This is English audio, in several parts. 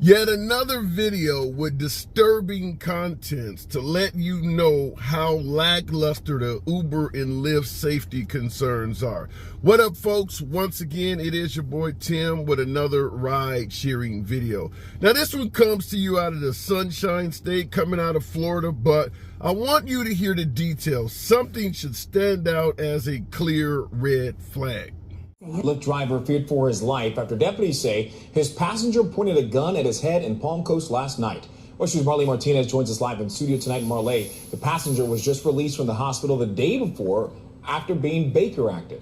Yet another video with disturbing contents to let you know how lackluster the Uber and Lyft safety concerns are. What up, folks? Once again, it is your boy Tim with another ride sharing video. Now, this one comes to you out of the Sunshine State, coming out of Florida, but I want you to hear the details. Something should stand out as a clear red flag. Lyft driver feared for his life after deputies say his passenger pointed a gun at his head in Palm Coast last night. West News' Marley Martinez joins us live in studio tonight. Marley, the passenger was just released from the hospital the day before after being Baker acted.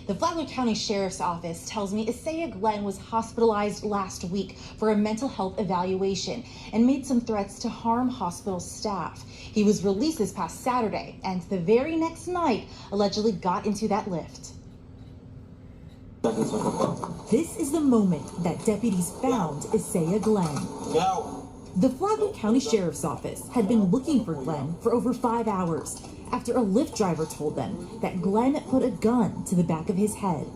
The Flagler County Sheriff's Office tells me Isaiah Glenn was hospitalized last week for a mental health evaluation and made some threats to harm hospital staff. He was released this past Saturday and the very next night allegedly got into that Lyft. This is the moment that deputies found Isaiah Glenn. The Flagler County Sheriff's Office had been looking for Glenn for over 5 hours after a Lyft driver told them that Glenn put a gun to the back of his head.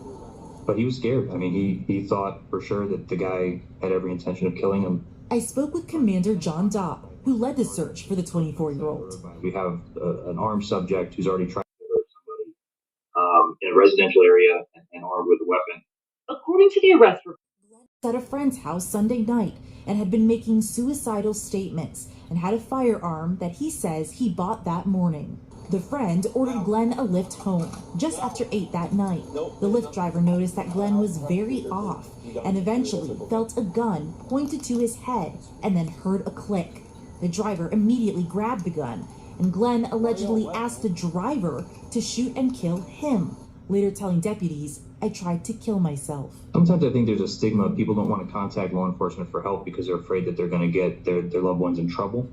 But he was scared. I mean, he thought for sure that the guy had every intention of killing him. I spoke with Commander John Dopp, who led the search for the 24-year-old. We have an armed subject who's already tried to hurt somebody in a residential area and armed with a weapon. According to the arrest report, Glenn was at a friend's house Sunday night and had been making suicidal statements and had a firearm that he says he bought that morning. The friend ordered Glenn a Lyft home just after 8 that night. The Lyft driver noticed that Glenn was very off and eventually felt a gun pointed to his head and then heard a click. The driver immediately grabbed the gun, and Glenn allegedly asked the driver to shoot and kill him, later telling deputies, "I tried to kill myself." Sometimes I think there's a stigma. People don't want to contact law enforcement for help because they're afraid that they're going to get their loved ones in trouble.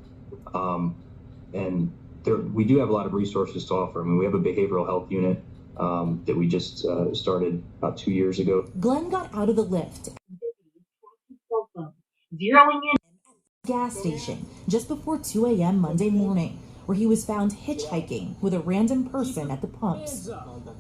We do have a lot of resources to offer. I mean, we have a behavioral health unit that we just started about 2 years ago. Glenn got out of the Lyft, zeroing in at the gas station just before 2 a.m. Monday morning, where he was found hitchhiking with a random person at the pumps.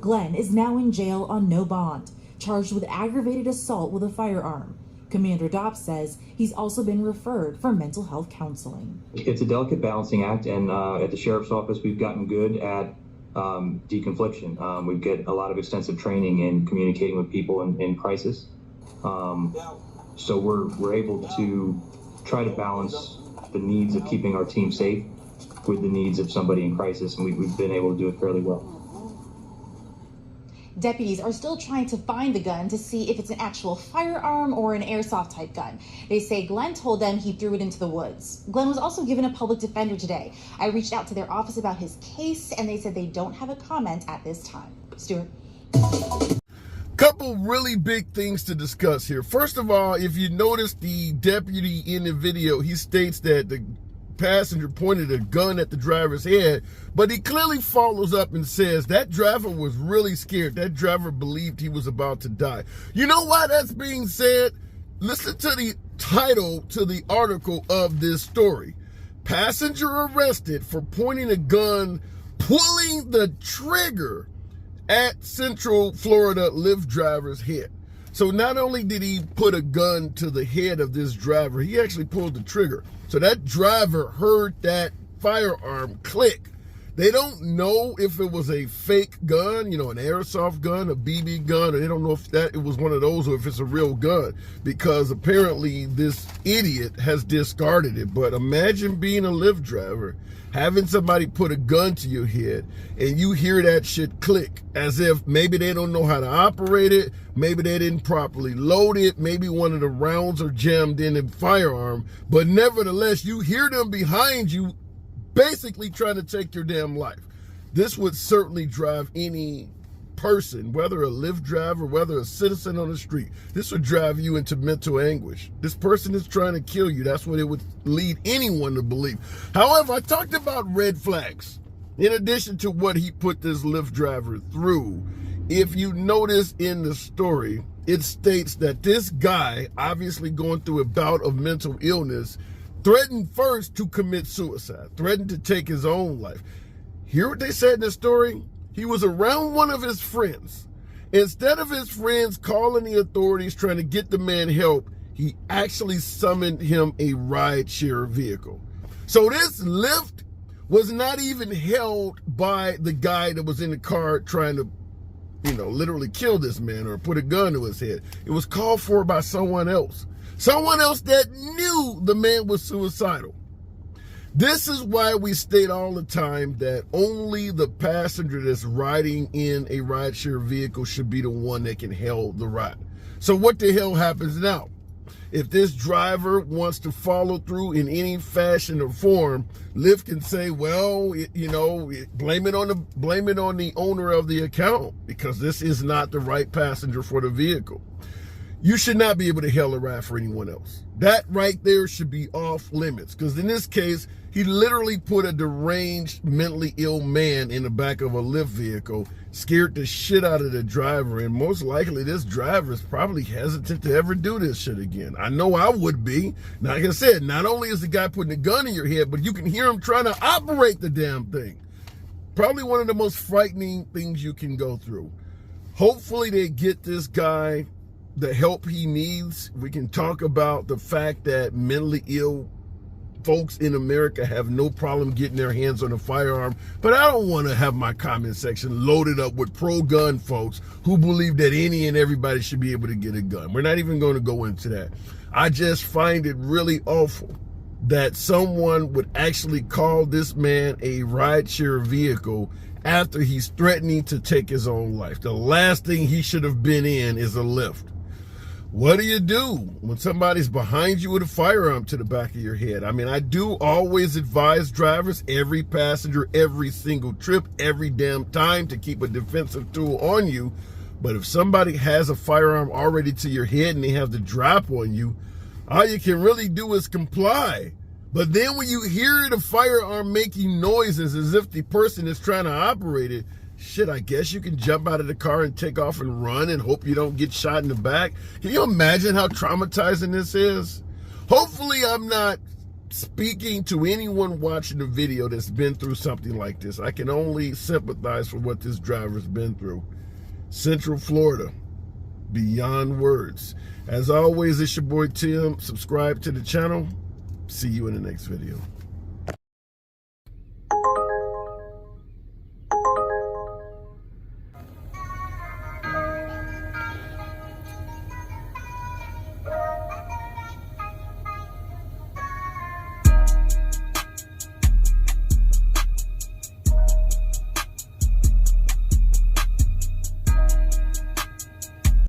Glenn is now in jail on no bond, charged with aggravated assault with a firearm. Commander Dopp says he's also been referred for mental health counseling. It's a delicate balancing act, and at the Sheriff's Office, we've gotten good at deconfliction. We get a lot of extensive training in communicating with people in crisis. So we're able to try to balance the needs of keeping our team safe with the needs of somebody in crisis, and we've been able to do it fairly well. Deputies are still trying to find the gun to see if it's an actual firearm or an airsoft type gun. They say Glenn told them he threw it into the woods. Glenn was also given a public defender today. I reached out to their office about his case, and they said they don't have a comment at this time. Stuart. Couple really big things to discuss here. First of all, if you notice the deputy in the video, he states that the passenger pointed a gun at the driver's head, but he clearly follows up and says that driver was really scared. That driver believed he was about to die. You know why that's being said? Listen to the title to the article of this story. Passenger arrested for pointing a gun, pulling the trigger at Central Florida Lyft driver's head. So not only did he put a gun to the head of this driver, he actually pulled the trigger. So that driver heard that firearm click. They don't know if it was a fake gun, you know, an airsoft gun, a BB gun, or they don't know if it was one of those or if it's a real gun, because apparently this idiot has discarded it. But imagine being a Lyft driver, having somebody put a gun to your head, and you hear that shit click, as if maybe they don't know how to operate it, maybe they didn't properly load it, maybe one of the rounds are jammed in the firearm, but nevertheless, you hear them behind you basically trying to take your damn life. This would certainly drive any person, whether a Lyft driver, whether a citizen on the street, this would drive you into mental anguish. This person is trying to kill you. That's what it would lead anyone to believe. However, I talked about red flags. In addition to what he put this Lyft driver through, if you notice in the story, it states that this guy, obviously going through a bout of mental illness, threatened first to commit suicide, threatened to take his own life. Hear what they said in the story? He was around one of his friends. Instead of his friends calling the authorities, trying to get the man help, he actually summoned him a rideshare vehicle. So this Lyft was not even held by the guy that was in the car trying to, literally kill this man or put a gun to his head. It was called for by someone else. Someone else that knew the man was suicidal. This is why we state all the time that only the passenger that's riding in a rideshare vehicle should be the one that can hail the ride. So what the hell happens now? If this driver wants to follow through in any fashion or form, Lyft can say, well, blame it on the owner of the account because this is not the right passenger for the vehicle. You should not be able to hail a ride for anyone else. That right there should be off limits because in this case, he literally put a deranged, mentally ill man in the back of a Lyft vehicle, scared the shit out of the driver, and most likely this driver is probably hesitant to ever do this shit again. I know I would be. Now, like I said, not only is the guy putting a gun in your head, but you can hear him trying to operate the damn thing. Probably one of the most frightening things you can go through. Hopefully they get this guy the help he needs. We can talk about the fact that mentally ill folks in America have no problem getting their hands on a firearm, but I don't want to have my comment section loaded up with pro-gun folks who believe that any and everybody should be able to get a gun. We're not even going to go into that. I just find it really awful that someone would actually call this man a rideshare vehicle after he's threatening to take his own life. The last thing he should have been in is a Lyft. What do you do when somebody's behind you with a firearm to the back of your head? I mean, I do always advise drivers, every passenger, every single trip, every damn time to keep a defensive tool on you. But if somebody has a firearm already to your head and they have the drop on you, all you can really do is comply. But then when you hear the firearm making noises as if the person is trying to operate it, shit, I guess you can jump out of the car and take off and run and hope you don't get shot in the back. Can you imagine how traumatizing this is? Hopefully I'm not speaking to anyone watching the video that's been through something like this. I can only sympathize for what this driver's been through. Central Florida, beyond words. As always, it's your boy Tim. Subscribe to the channel. See you in the next video.